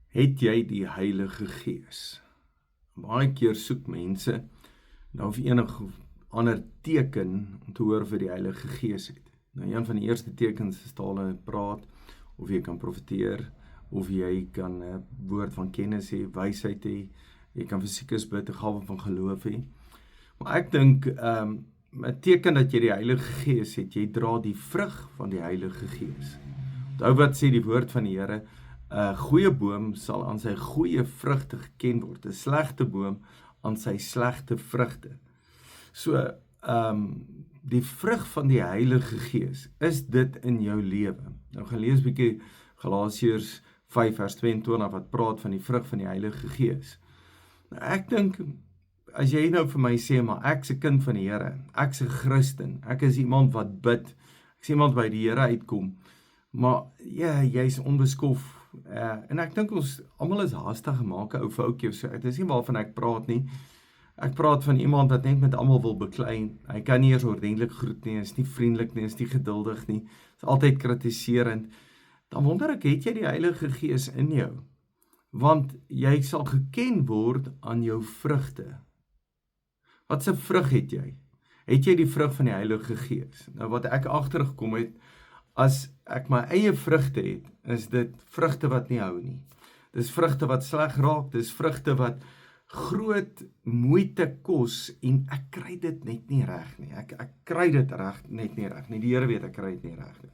Het jy die Heilige Gees? Baie keer soek mense nou of enige ander teken om te hoor of jy die Heilige Gees het. Nou, een van die eerste tekens is tale praat, of jy kan profeteer, of jy kan 'n woord van kennis hê, wysheid hê, jy kan vir siekes bid, 'n gawe van geloof hê. Maar ek dink 'n teken dat jy die Heilige Gees het, jy dra die vrug van die Heilige Gees. Onthou wat sê die woord van die Here, 'n goeie boom sal aan sy goeie vrugte geken word, 'n slegte boom aan sy slegte vrugte. So, die vrug van die Heilige Gees, is dit in jou lewe? Nou gaan lees 'n bietjie Galasiërs 5 vers 22 wat praat van die vrug van die Heilige Gees. Nou ek dink, as jy nou vir my sê, maar ek's 'n kind van die Here, ek's 'n Christen, ek is iemand wat bid, ek's iemand by die Here uitkom, maar ja, jy's onbeskof, en ek dink ons almal is haastig en maak 'n ou foutjie, so dit is nie waarvan ek praat nie. Ek praat van iemand wat net met almal wil beklei. Hy kan nie eers ordentlik groet nie, is nie vriendelik nie, is nie geduldig nie, is altyd kritiserend. Dan wonder ek, het jy die Heilige Gees in jou? Want jy sal geken word aan jou vrugte. Wat se vrug het jy? Het jy die vrug van die Heilige Gees? Nou wat ek agtergekom het, as ek my eie vrugte het, is dit vrugte wat nie hou nie. Dis vrugte wat sleg raak, dis vrugte wat groot moeite kos, en ek kry dit net nie reg nie. Ek kry dit net nie reg nie. Die Here weet ek kry dit nie reg nie.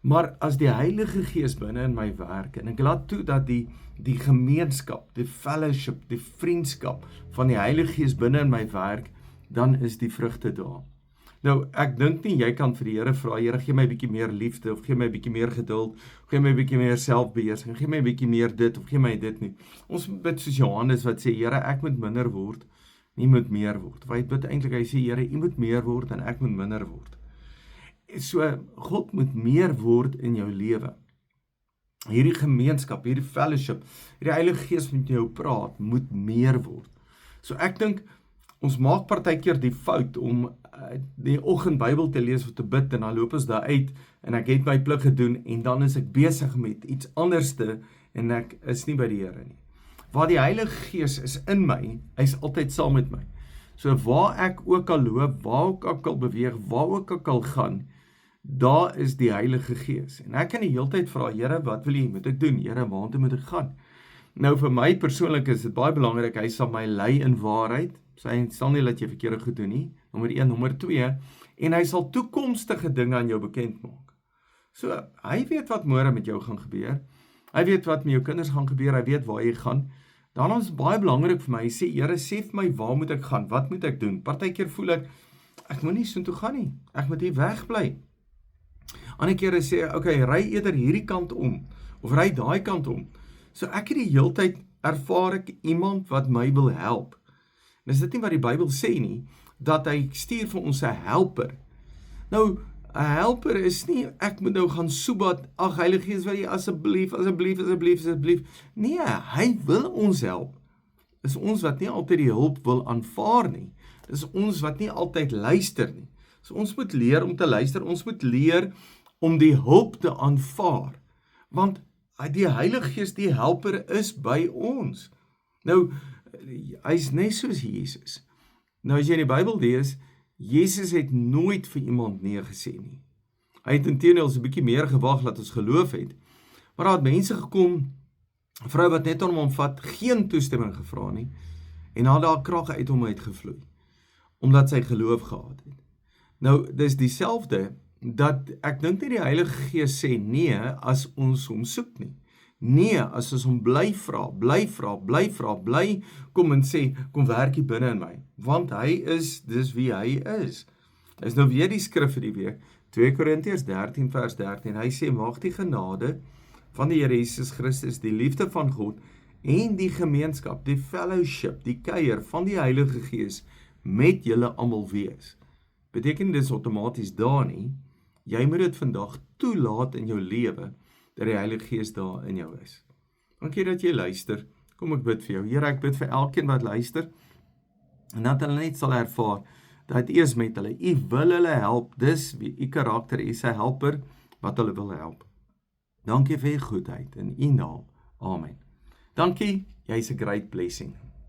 Maar as die Heilige Gees binne in my werk, en ek laat toe dat die gemeenskap, die fellowship, die vriendskap van die Heilige Gees binne in my werk, dan is die vrugte daar. Nou, ek dink nie jy kan vir die Here vra, Here, gee my 'n bietjie meer liefde, of gee my 'n bietjie meer geduld, of gee my 'n bietjie meer selfbeheersing, gee my 'n bietjie meer dit, of gee my dit nie. Ons bid soos Johannes wat sê, Here, ek moet minder word, nie moet meer word. Hy bid eintlik, hy sê, Here, U moet meer word en ek moet minder word. So, God moet meer word in jou lewe. Hierdie gemeenskap, hierdie fellowship, hierdie Heilige Gees met jou praat, moet meer word. So ek dink, ons maak partykeer die fout om die oggend Bybel te lees of te bid, en dan loop ons daar uit, en ek het my plek gedoen, en dan is ek besig met iets anderste, en ek is nie by die Here nie. Waar die Heilige Gees is in my, hy is altyd saam met my. So waar ek ook al loop, waar ook al beweeg, waar ook al gaan, daar is die Heilige Gees. En ek kan die hele tyd vra, Here, wat wil jy moet ek doen? Here, waartoe moet ek gaan? Nou vir my persoonlik is dit baie belangrik, hy sal my lei in waarheid. Hy sal nie laat jy verkeerde goed doen nie, nommer 1, nommer 2, en hy sal toekomstige dinge aan jou bekend maak. So, hy weet wat môre met jou gaan gebeur, hy weet wat met jou kinders gaan gebeur, hy weet waar jy gaan. Daarom is baie belangrik vir my, hy sê, Here, sê vir my, waar moet ek gaan, wat moet ek doen? Partykeer voel ek moet nie so toe gaan nie, ek moet hier wegbly. Ander kere sê, okay, ry eerder hierdie kant om, of ry daai kant om. So ek het die hele tyd ervaar ek iemand wat my wil help. En is dit nie wat die Bybel sê nie, dat hy stuur vir ons 'n helper. Nou, 'n helper is nie, ek moet nou gaan soebat, ag Heilige Gees, wil jy asseblief. Nee, hy wil ons help. Dis ons wat nie altyd die hulp wil aanvaar nie. Dis ons wat nie altyd luister nie. So ons moet leer om te luister, ons moet leer om die hulp te aanvaar. Want die Heilige Gees, die helper, is by ons. Nou, hy is net soos Jesus. Nou as jy in die Bybel lees, Jesus het nooit vir iemand nee gesê nie. Hy het inteendeel 'n bietjie meer gewag dat ons geloof het. Maar daar het mense gekom, 'n vrou wat net om hom vat, geen toestemming gevra nie, en daar het krag uit hom uitgevloei, omdat sy geloof gehad het. Nou, dis dieselfde, dat ek dink nie die Heilige Gees sê nee as ons hom soek nie. Nee, as ons hom bly kom en sê, kom werk hier binne in my, want hy is, dis wie hy is. Is nou weer die skrif vir die week, 2 Korintiërs 13 vers 13, hy sê, mag die genade van die Here Jesus Christus, die liefde van God, en die gemeenskap, die fellowship, die kuier van die Heilige Gees, met julle almal wees. Beteken dis outomaties daar nie, jy moet dit vandag toelaat in jou lewe, dat die Heilige Gees daar in jou is. Dankie dat jy luister, kom ek bid vir jou. Here, ek bid vir elkeen wat luister, en dat hulle net sal ervaar, dat eers met hulle, U wil hulle help, dis wie U karakter, U is 'n helper, wat hulle wil help. Dankie vir U goedheid, in U naam, amen. Dankie, jy's 'n great blessing.